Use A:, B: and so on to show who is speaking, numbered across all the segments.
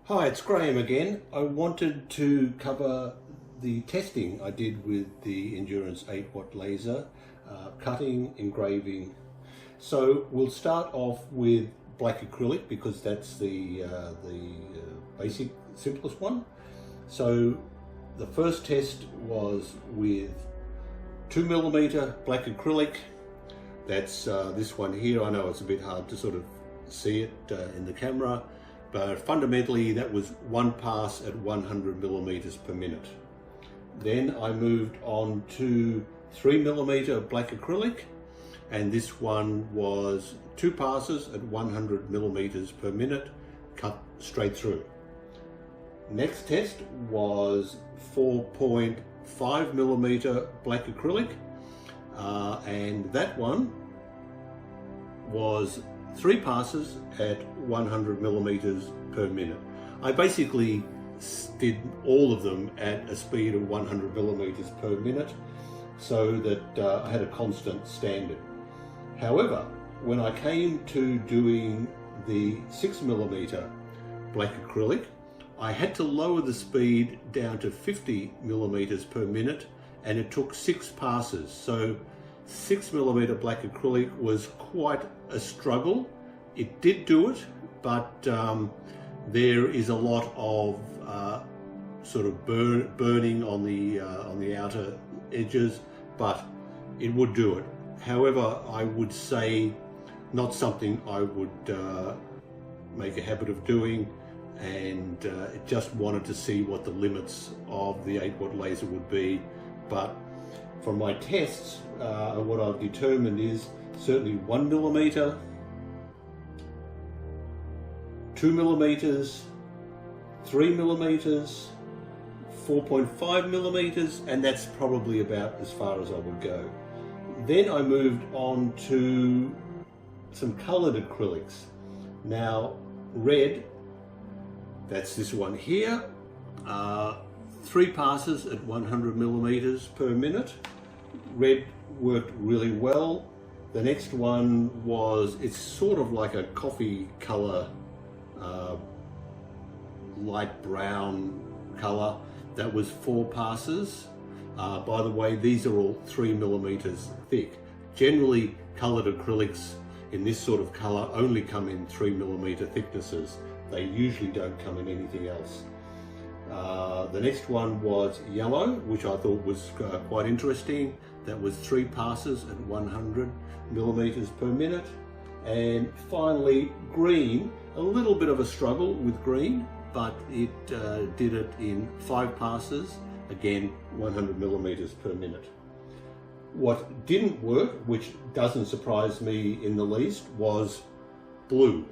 A: Hi, it's Graham again. I wanted to cover the testing I did with the Endurance 8-watt laser, cutting, engraving. So we'll start off with black acrylic because that's the basic, simplest one. So the first test was with 2mm black acrylic. That's this one here. I know it's a bit hard to sort of see it in the camera, but fundamentally that was one pass at 100mm per minute. Then I moved on to 3mm black acrylic, and this one was two passes at 100mm per minute, cut straight through. Next test was 4.5mm black acrylic, and that one was three passes at 100mm per minute. I basically did all of them at a speed of 100mm per minute so that I had a constant standard. However, when I came to doing the 6mm black acrylic, I had to lower the speed down to 50mm per minute, and it took 6 passes. So 6mm black acrylic was quite a struggle. It did do it, but there is a lot of sort of burning on the outer edges, but it would do it. However, I would say not something I would make a habit of doing, and just wanted to see what the limits of the 8-watt laser would be. But from my tests, what I've determined is certainly 1mm, 2mm, 3mm, 4.5mm, and that's probably about as far as I would go. Then I moved on to some colored acrylics. Now, red, that's this one here, 3 passes at 100mm per minute. Red worked really well. The next one was, it's sort of like a coffee color, light brown color. That was 4 passes. By the way, these are all 3mm thick. Generally, colored acrylics in this sort of color only come in 3mm thicknesses. They usually don't come in anything else. The next one was yellow, which I thought was quite interesting. That was 3 passes at 100mm per minute. And finally, green, a little bit of a struggle with green, but it did it in 5 passes, again 100mm per minute. What didn't work, which doesn't surprise me in the least, was blue.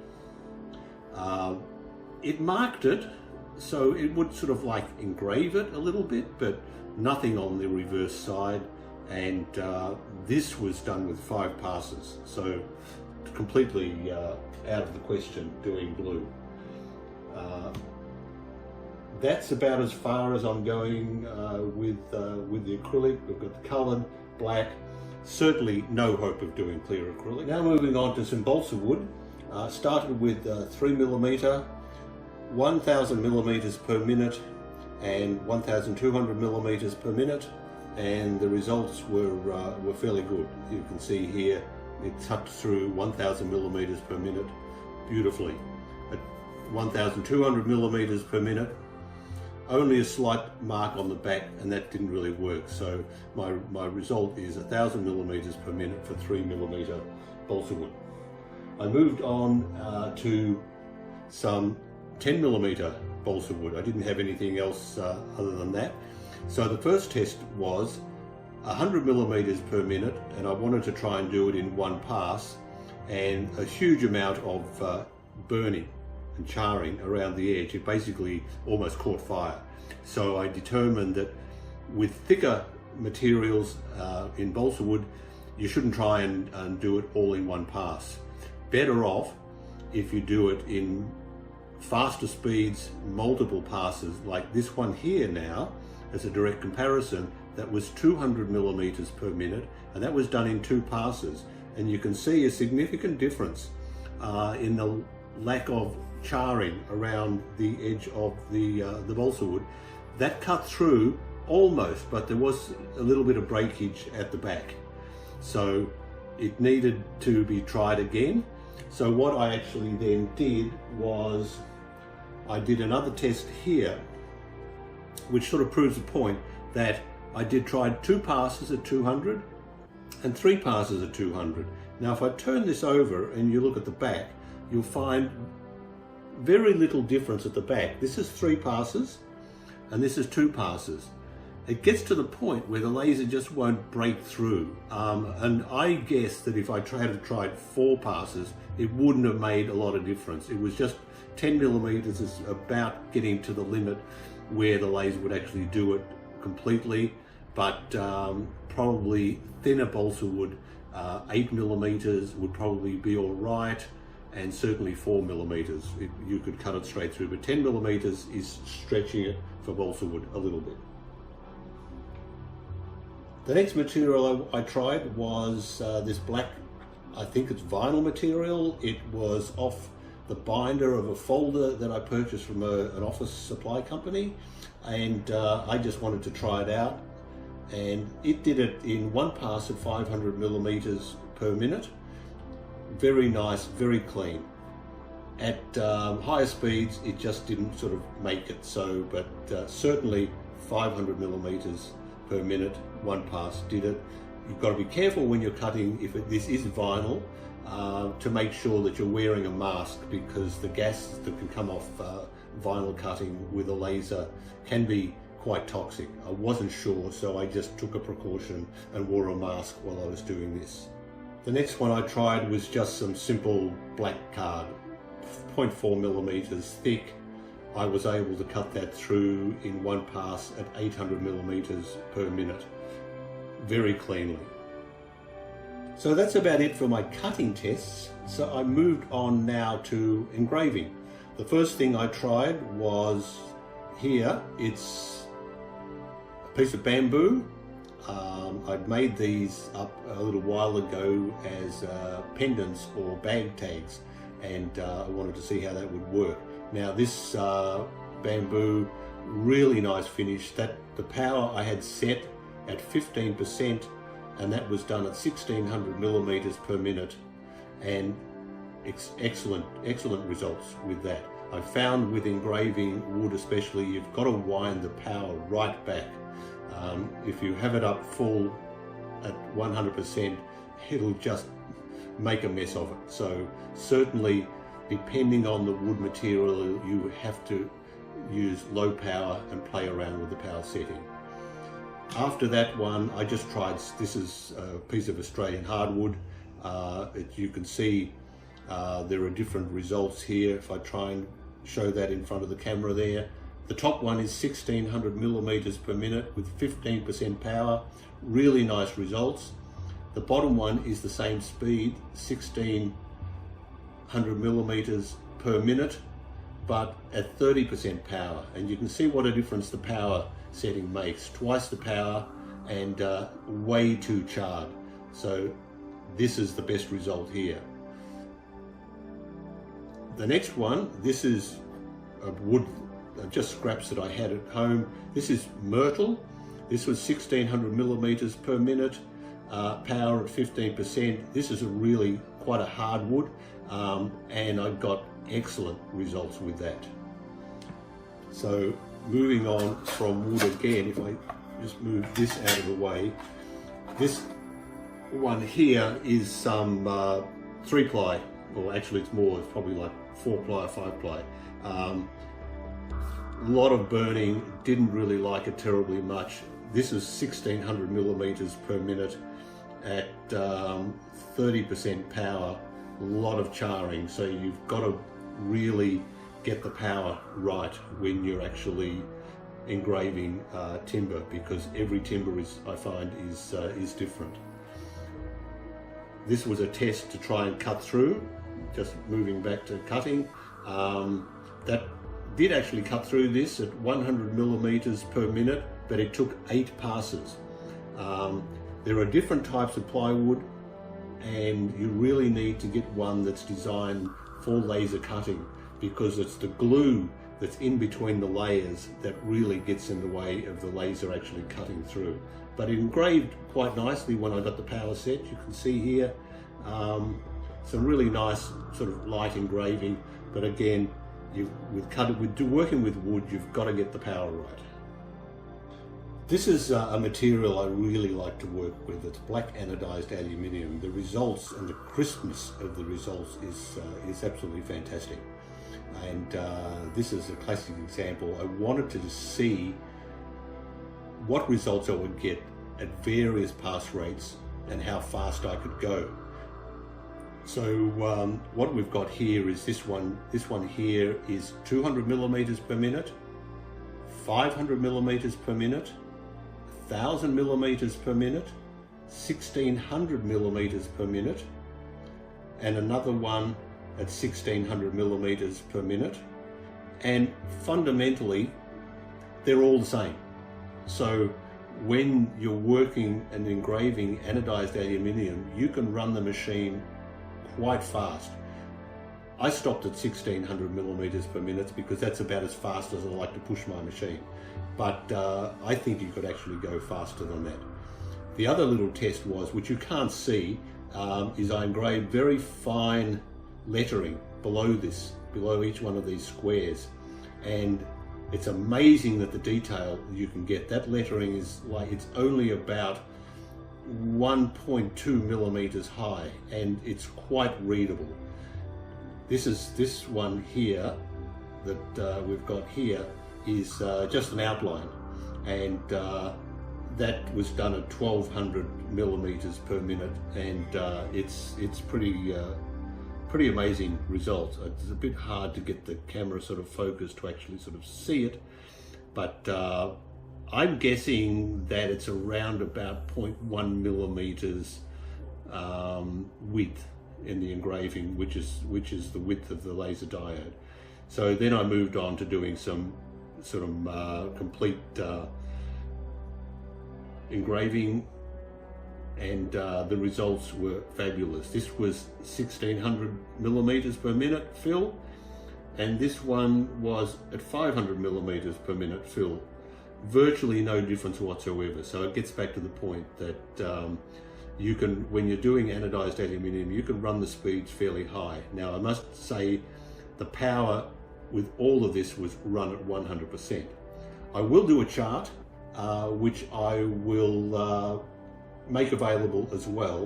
A: It marked it, so it would sort of like engrave it a little bit, but nothing on the reverse side. And this was done with 5 passes, so completely out of the question doing blue. That's about as far as I'm going with the acrylic. We've got the coloured, black, certainly no hope of doing clear acrylic. Now moving on to some balsa wood. Started with 3mm, 1000mm per minute and 1200mm per minute, and the results were fairly good. You can see here it tucked through 1000mm per minute beautifully. At 1200mm per minute, only a slight mark on the back, and that didn't really work. So my result is 1000mm per minute for 3mm balsa wood. I moved on to some 10mm balsa wood. I didn't have anything else other than that. So the first test was 100mm per minute, and I wanted to try and do it in one pass, and a huge amount of burning and charring around the edge. It basically almost caught fire. So I determined that with thicker materials in balsa wood, you shouldn't try and do it all in one pass. Better off if you do it in faster speeds, multiple passes, like this one here now, as a direct comparison. That was 200mm per minute, and that was done in 2 passes. And you can see a significant difference in the lack of charring around the edge of the balsa wood. That cut through almost, but there was a little bit of breakage at the back. So it needed to be tried again. So what I actually then did was I did another test here, which sort of proves the point that I tried 2 passes at 200 and 3 passes at 200. Now if I turn this over and you look at the back, you'll find very little difference at the back. This is 3 passes and this is 2 passes. It gets to the point where the laser just won't break through. And I guess that if I had tried 4 passes, it wouldn't have made a lot of difference. It was just 10 millimeters is about getting to the limit where the laser would actually do it completely, but probably thinner balsa wood, 8 millimeters would probably be all right, and certainly 4 millimeters, you could cut it straight through, but 10 millimeters is stretching it for balsa wood a little bit. The next material I tried was this black, I think it's vinyl material. It was off the binder of a folder that I purchased from an office supply company, and I just wanted to try it out. And it did it in 1 pass at 500 millimeters per minute. Very nice, very clean. At higher speeds, it just didn't sort of make it. So, but certainly 500 millimeters per minute, 1 pass did it. You've got to be careful when you're cutting, if this is vinyl, to make sure that you're wearing a mask, because the gas that can come off vinyl cutting with a laser can be quite toxic. I wasn't sure, so I just took a precaution and wore a mask while I was doing this. The next one I tried was just some simple black card, 0.4 millimeters thick. I was able to cut that through in 1 pass at 800 millimeters per minute, very cleanly. So that's about it for my cutting tests. So I moved on now to engraving. The first thing I tried was here. It's a piece of bamboo. I'd made these up a little while ago as pendants or bag tags, and I wanted to see how that would work. Now this bamboo, really nice finish. That the power I had set at 15%, and that was done at 1600 millimeters per minute, and excellent results with that. I found with engraving wood especially, you've got to wind the power right back. If you have it up full at 100%, it'll just make a mess of it. So certainly, depending on the wood material, you have to use low power and play around with the power setting. After that one, I just tried, this is a piece of Australian hardwood. You can see there are different results here. If I try and show that in front of the camera there. The top one is 1600 millimeters per minute with 15% power. Really nice results. The bottom one is the same speed, 1600 millimeters per minute, but at 30% power. And you can see what a difference the power setting makes. Twice the power and way too charred. So this is the best result here. The next one, this is a wood, just scraps that I had at home. This is myrtle. This was 1600 millimeters per minute, power at 15%. This is really quite a hard wood, and I got excellent results with that. So moving on from wood again, if I just move this out of the way, this one here is some 3-ply, or actually it's more, it's probably like 4-ply or 5-ply. A lot of burning, didn't really like it terribly much. This is 1600 millimeters per minute at 30% power, a lot of charring. So you've got to really get the power right when you're actually engraving timber, because every timber is, I find, is different. This was a test to try and cut through, just moving back to cutting. That did actually cut through this at 100 millimeters per minute, but it took 8 passes. There are different types of plywood, and you really need to get one that's designed for laser cutting, because it's the glue that's in between the layers that really gets in the way of the laser actually cutting through. But it engraved quite nicely when I got the power set. You can see here some really nice sort of light engraving, but again, working with wood, you've got to get the power right. This is a material I really like to work with. It's black anodized aluminium. The results and the crispness of the results is absolutely fantastic. And this is a classic example. I wanted to see what results I would get at various pass rates and how fast I could go. So what we've got here is this one. This one here is 200 millimeters per minute, 500 millimeters per minute, 1000 millimeters per minute, 1600 millimeters per minute, and another one at 1600 millimeters per minute. And fundamentally, they're all the same. So when you're working and engraving anodized aluminium, you can run the machine quite fast. I stopped at 1600 millimeters per minute because that's about as fast as I like to push my machine. But I think you could actually go faster than that. The other little test was, which you can't see, is I engraved very fine lettering below each one of these squares. And it's amazing that the detail you can get. That lettering is like, it's only about 1.2 millimeters high, and it's quite readable. This one here that we've got here is just an outline, and that was done at 1200 millimeters per minute, and it's pretty amazing results. It's a bit hard to get the camera sort of focused to actually sort of see it, but I'm guessing that it's around about 0.1 millimeters width in the engraving, which is the width of the laser diode. So then I moved on to doing some sort of complete engraving, and the results were fabulous. This was 1600 millimeters per minute fill, and this one was at 500 millimeters per minute fill. Virtually no difference whatsoever. So it gets back to the point that you can, when you're doing anodized aluminium, you can run the speeds fairly high. Now I must say the power with all of this was run at 100%. I will do a chart which I will make available as well,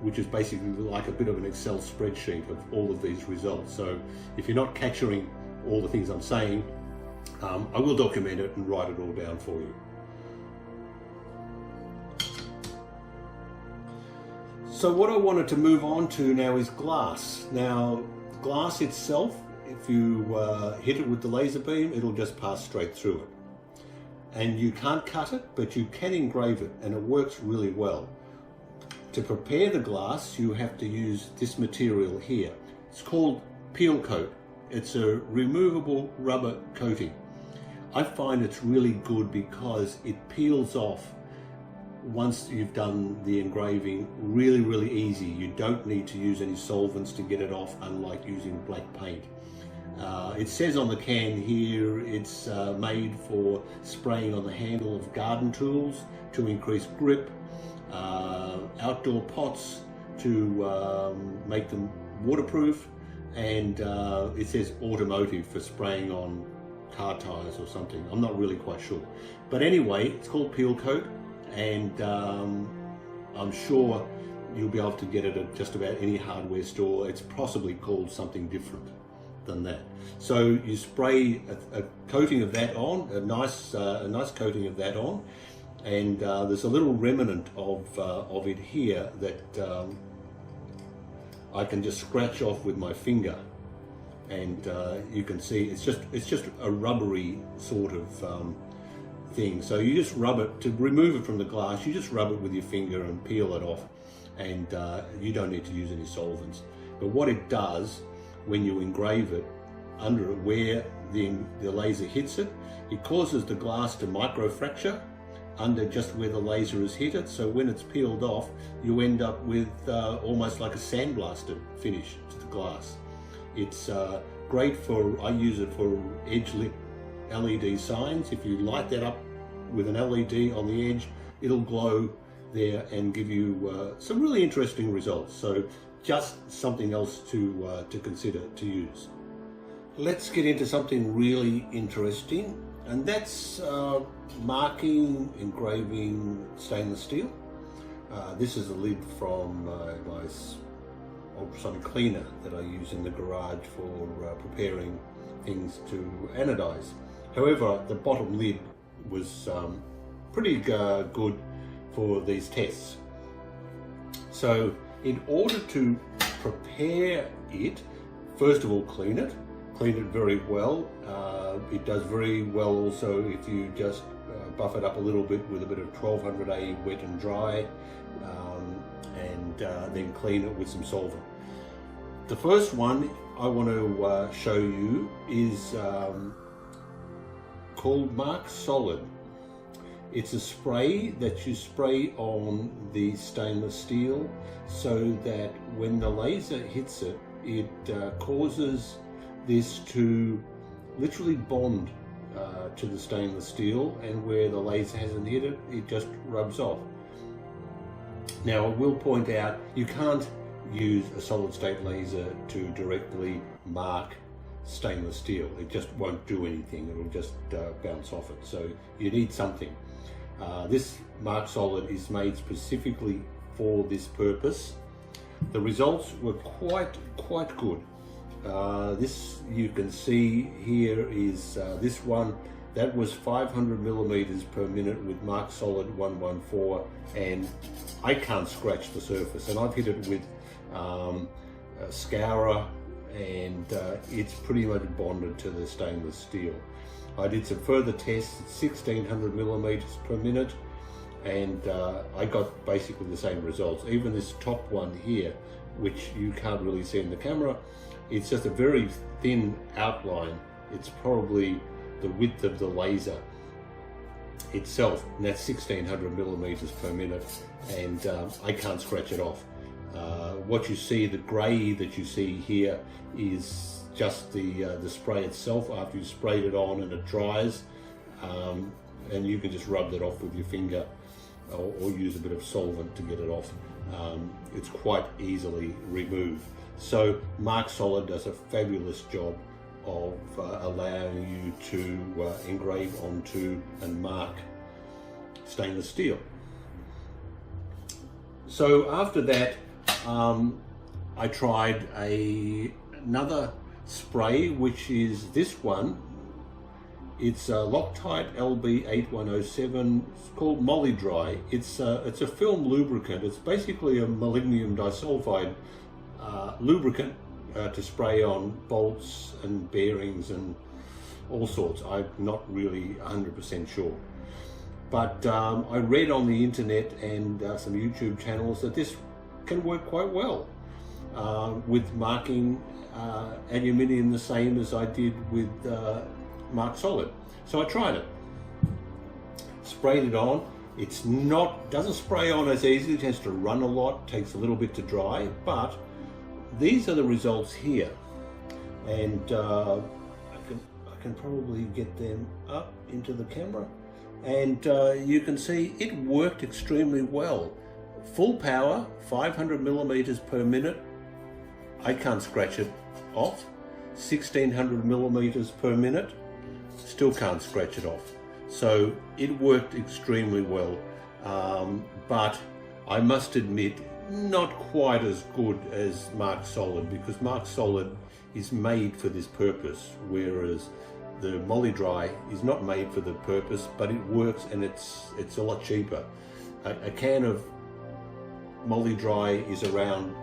A: which is basically like a bit of an Excel spreadsheet of all of these results. So if you're not capturing all the things I'm saying, I will document it and write it all down for you. So what I wanted to move on to now is glass. Now, glass itself, if you hit it with the laser beam, it'll just pass straight through it. And you can't cut it, but you can engrave it, and it works really well. To prepare the glass, you have to use this material here. It's called peel coat. It's a removable rubber coating. I find it's really good because it peels off once you've done the engraving really easy. You don't need to use any solvents to get it off, unlike using black paint. It says on the can here it's made for spraying on the handle of garden tools to increase grip, outdoor pots to make them waterproof, and it says automotive for spraying on car tires or something. I'm not really quite sure. But anyway, it's called peel coat, and I'm sure you'll be able to get it at just about any hardware store. It's possibly called something different than that. So you spray a coating of that on, a nice coating of that on, and there's a little remnant of it here that I can just scratch off with my finger, and you can see it's just a rubbery sort of thing. So you just rub it, to remove it from the glass, you just rub it with your finger and peel it off, and you don't need to use any solvents. But what it does, when you engrave it under it where the laser hits it, it causes the glass to microfracture under just where the laser has hit it. So when it's peeled off, you end up with almost like a sandblasted finish to the glass. It's great for, I use it for edge lit LED signs. If you light that up with an LED on the edge, it'll glow there and give you some really interesting results. So just something else to consider to use. Let's get into something really interesting, and that's marking, engraving stainless steel. This is a lid from my ultrasonic cleaner that I use in the garage for preparing things to anodize. However, the bottom lid was pretty good for these tests. So in order to prepare it, first of all clean it very well. It does very well also if you just buff it up a little bit with a bit of 1200A wet and dry, and then clean it with some solvent. The first one I want to show you is called Mark Solid. It's a spray that you spray on the stainless steel so that when the laser hits it, it causes this to literally bond to the stainless steel, and where the laser hasn't hit it, it just rubs off. Now I will point out, you can't use a solid state laser to directly mark stainless steel. It just won't do anything, it'll just bounce off it. So you need something. This Mark Solid is made specifically for this purpose. The results were quite good. This you can see here is this one that was 500 millimeters per minute with Mark Solid 114, and I can't scratch the surface, and I've hit it with a scourer, and it's pretty much bonded to the stainless steel. I did some further tests at 1600 millimeters per minute, and I got basically the same results. Even this top one here, which you can't really see in the camera, it's just a very thin outline. It's probably the width of the laser itself, and that's 1600 millimeters per minute, and I can't scratch it off. What you see, the grey that you see here, is just the spray itself after you sprayed it on and it dries, and you can just rub that off with your finger or use a bit of solvent to get it off. It's quite easily removed. So Mark Solid does a fabulous job of allowing you to engrave onto and mark stainless steel. So after that, I tried another spray, which is this one. It's a Loctite LB8107. It's called Molly Dry. It's a film lubricant. It's basically a molybdenum disulfide lubricant to spray on bolts and bearings and all sorts. I'm not really 100% sure. But I read on the internet and some YouTube channels that this can work quite well with marking aluminium the same as I did with Mark Solid. So I tried it, sprayed it on. It's doesn't spray on as easily, it tends to run a lot, takes a little bit to dry, but these are the results here. And I can probably get them up into the camera, and you can see it worked extremely well. Full power, 500 millimeters per minute. I can't scratch it off. 1600 millimeters per minute, still can't scratch it off. So it worked extremely well, but I must admit, not quite as good as Mark Solid, because Mark Solid is made for this purpose, whereas the Molly Dry is not made for the purpose, but it works, and it's a lot cheaper. A can of Molly Dry is around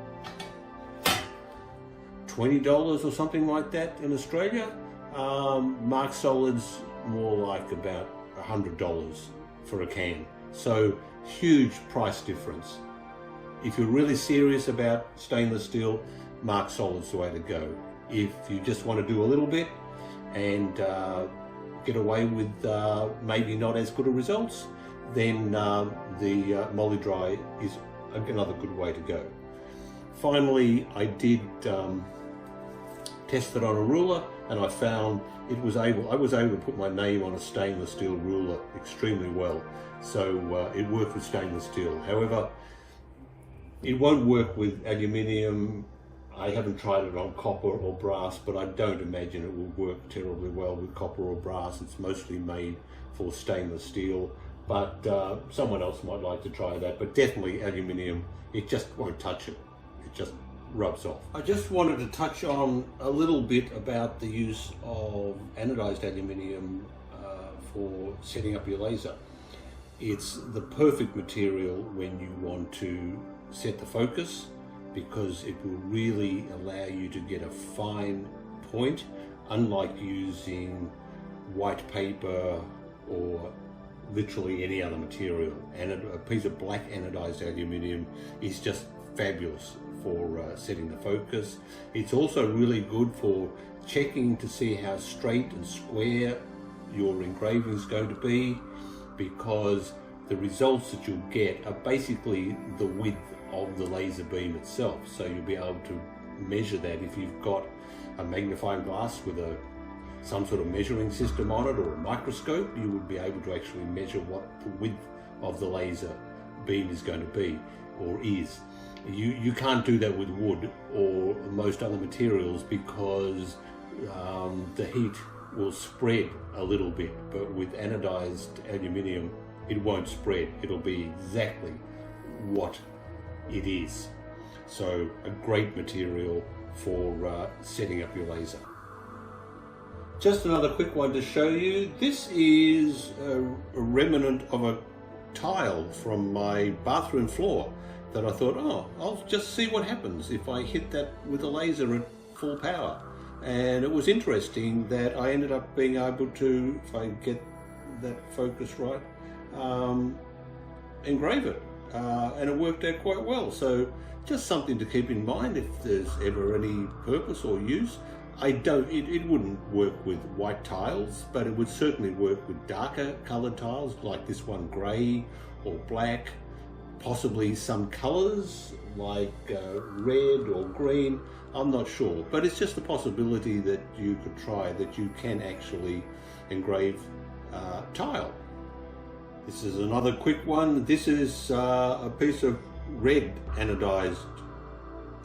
A: $20 or something like that in Australia. Mark Solid's more like about $100 for a can. So huge price difference. If you're really serious about stainless steel, Mark Solid's the way to go. If you just want to do a little bit and get away with maybe not as good a results, then the Molly Dry is another good way to go. Finally, I did tested on a ruler, and I found I was able to put my name on a stainless steel ruler extremely well. So it worked with stainless steel. However, it won't work with aluminium. I haven't tried it on copper or brass, but I don't imagine it will work terribly well with copper or brass. It's mostly made for stainless steel, but someone else might like to try that. But definitely aluminium, it just won't touch it. It just rubs off. I just wanted to touch on a little bit about the use of anodized aluminium for setting up your laser. It's the perfect material when you want to set the focus, because it will really allow you to get a fine point, unlike using white paper or literally any other material. And a piece of black anodized aluminium is just fabulous for setting the focus. It's also really good for checking to see how straight and square your engraving is going to be, because the results that you'll get are basically the width of the laser beam itself. So you'll be able to measure that. If you've got a magnifying glass with some sort of measuring system on it, or a microscope, you would be able to actually measure what the width of the laser beam is going to be, or is. You can't do that with wood or most other materials, because the heat will spread a little bit, but with anodized aluminium it won't spread. It'll be exactly what it is. So a great material for setting up your laser. Just another quick one to show you. This is a remnant of a tile from my bathroom floor that I thought, oh, I'll just see what happens if I hit that with a laser at full power. And it was interesting that I ended up being able to, if I get that focus right, engrave it. And it worked out quite well. So just something to keep in mind if there's ever any purpose or use. It wouldn't work with white tiles, but it would certainly work with darker colored tiles like this one, gray or black, possibly some colors like red or green. I'm not sure, but it's just a possibility that you could try, that you can actually engrave tile. This is another quick one. This is a piece of red anodized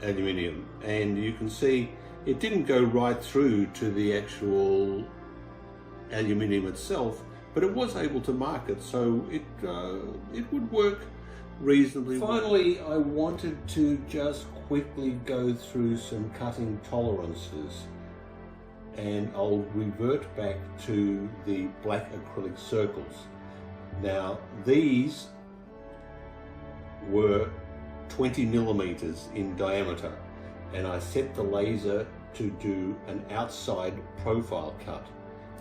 A: aluminium, and you can see it didn't go right through to the actual aluminium itself, but it was able to mark it, so it would work reasonably well. Finally, I wanted to just quickly go through some cutting tolerances, and I'll revert back to the black acrylic circles. Now, these were 20 millimeters in diameter, and I set the laser to do an outside profile cut.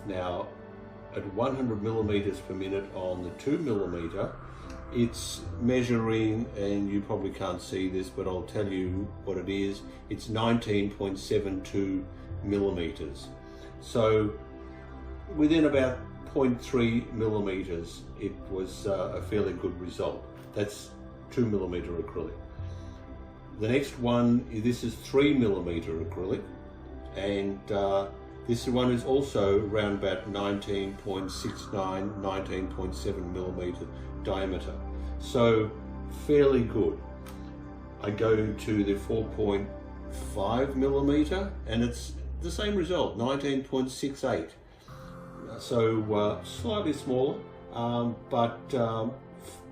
A: Now, at 100 millimeters per minute on the 2 millimeter, it's measuring, and you probably can't see this, but I'll tell you what it is. It's 19.72 millimeters. So within about 0.3 millimeters, it was a fairly good result. That's 2 millimeter acrylic. The next one, this is 3 millimeter acrylic, and this one is also around about 19.69, 19.7 millimeter diameter. So fairly good. I go to the 4.5 millimeter, and it's the same result, 19.68. So slightly smaller, but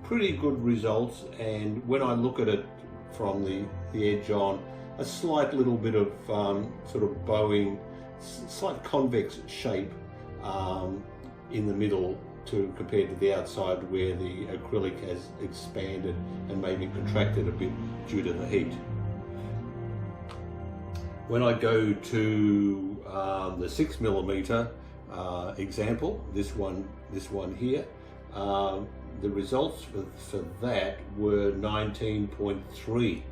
A: pretty good results. And when I look at it from the edge on, a slight little bit of sort of bowing, slight convex shape in the middle compared to the outside, where the acrylic has expanded and maybe contracted a bit due to the heat. When I go to the 6 millimeter example, this one here, the results for that were 19.3.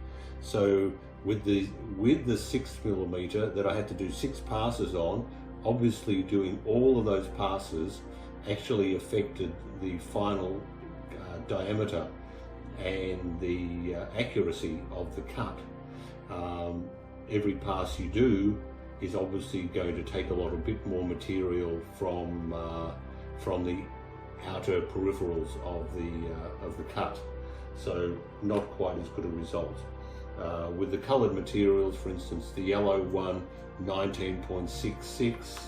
A: So with the 6 millimeter that I had to do 6 passes on, obviously doing all of those passes actually affected the final diameter and the accuracy of the cut. Every pass you do is obviously going to take a bit more material from the outer peripherals of the cut, so not quite as good a result. With the coloured materials, for instance, the yellow one 19.66,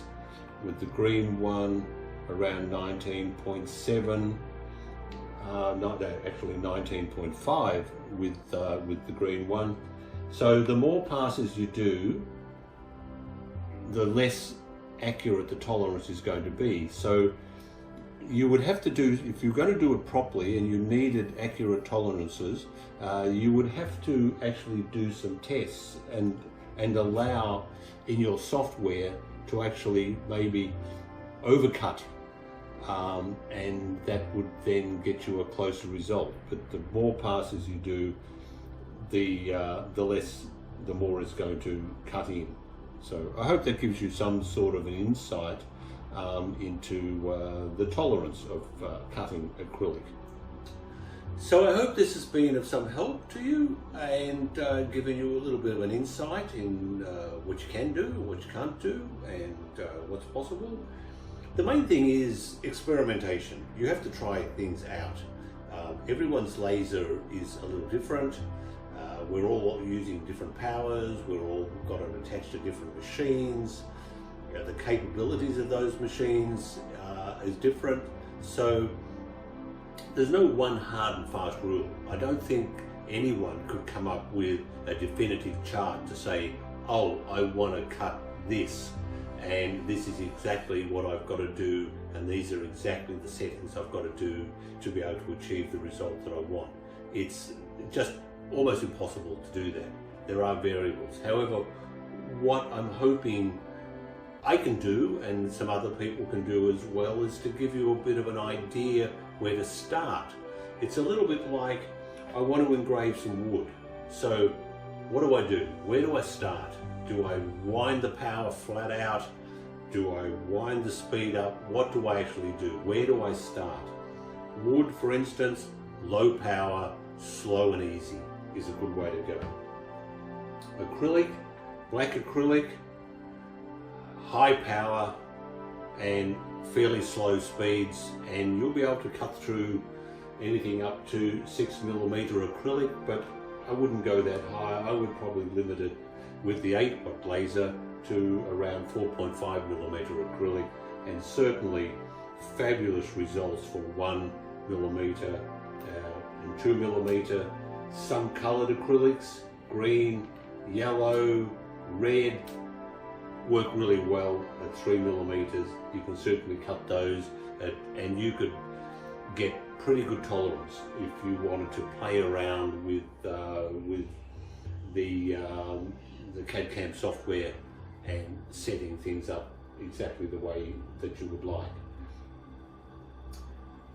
A: with the green one around 19.7, no, actually 19.5 with the green one. So the more passes you do, the less accurate the tolerance is going to be. So you would have to do, if you're going to do it properly and you needed accurate tolerances, you would have to actually do some tests and allow in your software to actually maybe overcut, and that would then get you a closer result. But the more passes you do, the more it's going to cut in. So I hope that gives you some sort of an insight into the tolerance of cutting acrylic. So I hope this has been of some help to you and given you a little bit of an insight in what you can do, what you can't do, and what's possible. The main thing is experimentation. You have to try things out. Everyone's laser is a little different. We're all using different powers. We're all got it attached to different machines. The capabilities of those machines is different. So there's no one hard and fast rule. I don't think anyone could come up with a definitive chart to say, oh, I want to cut this, and this is exactly what I've got to do, and these are exactly the settings I've got to do to be able to achieve the result that I want. It's just almost impossible to do that. There are variables. However, what I'm hoping I can do, and some other people can do as well, is to give you a bit of an idea where to start. It's a little bit like, I want to engrave some wood. So what do I do? Where do I start? Do I wind the power flat out? Do I wind the speed up? What do I actually do? Where do I start? Wood, for instance, low power, slow and easy is a good way to go. Acrylic, black acrylic, high power and fairly slow speeds, and you'll be able to cut through anything up to 6mm acrylic, but I wouldn't go that high. I would probably limit it with the 8-watt laser to around 4.5mm acrylic, and certainly fabulous results for 1mm and 2mm. Some coloured acrylics, green, yellow, red, work really well at 3mm. You can certainly cut those, and you could get pretty good tolerance if you wanted to play around with the CAD/CAM software and setting things up exactly the way that you would like.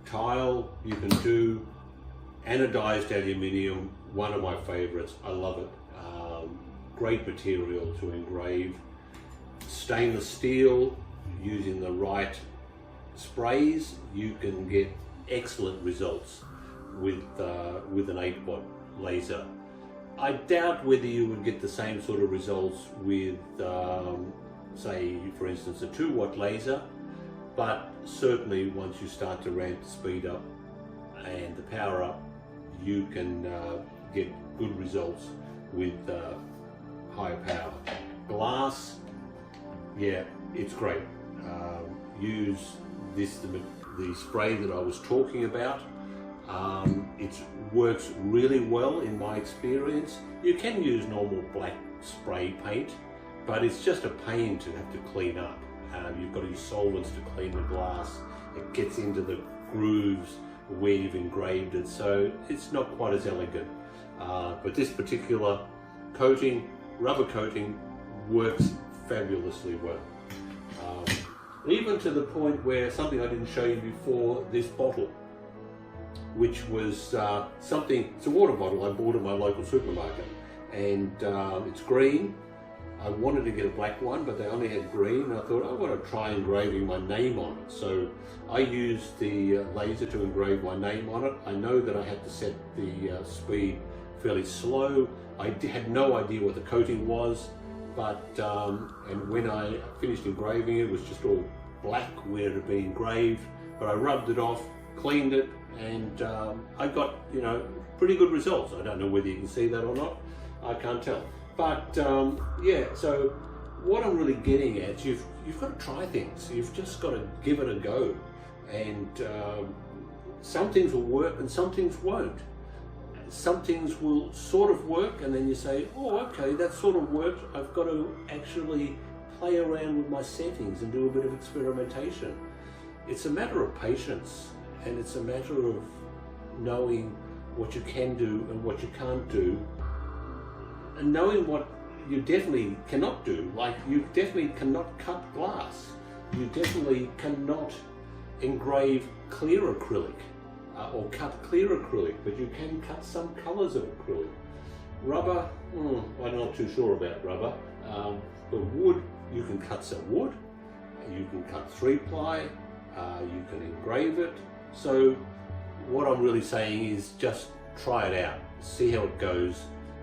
A: Tile, you can do anodized aluminium, one of my favorites. I love it. Great material to engrave. Stainless steel, using the right sprays, you can get excellent results with an 8-watt laser. I doubt whether you would get the same sort of results with, say, for instance, a 2-watt laser, but certainly once you start to ramp the speed up and the power up, you can get good results with higher power. Glass, yeah, it's great. Use the spray that I was talking about. It works really well in my experience. You can use normal black spray paint, but it's just a pain to have to clean up. You've got to use solvents to clean the glass. It gets into the grooves where you've engraved it, so it's not quite as elegant. But this particular coating, rubber coating, works fabulously well. Even to the point where something I didn't show you before, this bottle, which was something, it's a water bottle I bought at my local supermarket, and it's green. I wanted to get a black one, but they only had green, and I thought, I want to try engraving my name on it. So I used the laser to engrave my name on it. I know that I had to set the speed fairly slow. I had no idea what the coating was, and when I finished engraving it, it was just all black where it had been engraved, but I rubbed it off, cleaned it, and I got, you know, pretty good results. I don't know whether you can see that or not, I can't tell. But yeah, so what I'm really getting at, you've got to try things. You've just got to give it a go, and some things will work and some things won't. Some things will sort of work, and then you say, oh, okay, that sort of worked. I've got to actually play around with my settings and do a bit of experimentation. It's a matter of patience, and it's a matter of knowing what you can do and what you can't do, and knowing what you definitely cannot do. Like, you definitely cannot cut glass. You definitely cannot engrave clear acrylic. Or cut clear acrylic, but you can cut some colors of acrylic. Rubber, I'm not too sure about rubber. But wood, you can cut some wood, you can cut 3-ply, you can engrave it. So what I'm really saying is just try it out, see how it goes,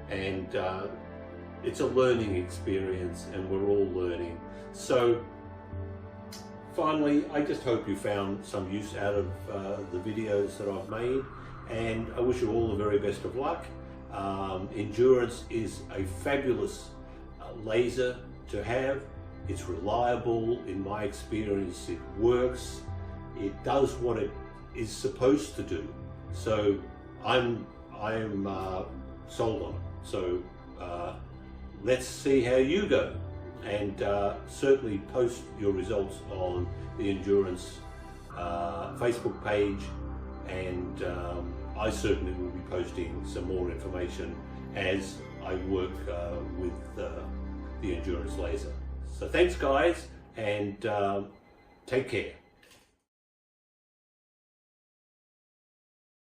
A: and it's a learning experience, and we're all learning. So finally, I just hope you found some use out of the videos that I've made, and I wish you all the very best of luck. Endurance is a fabulous laser to have. It's reliable. In my experience, it works. It does what it is supposed to do. So I am sold on it. So let's see how you go. And certainly post your results on the Endurance Facebook page, and I certainly will be posting some more information as I work with the Endurance laser. So thanks guys, and take care.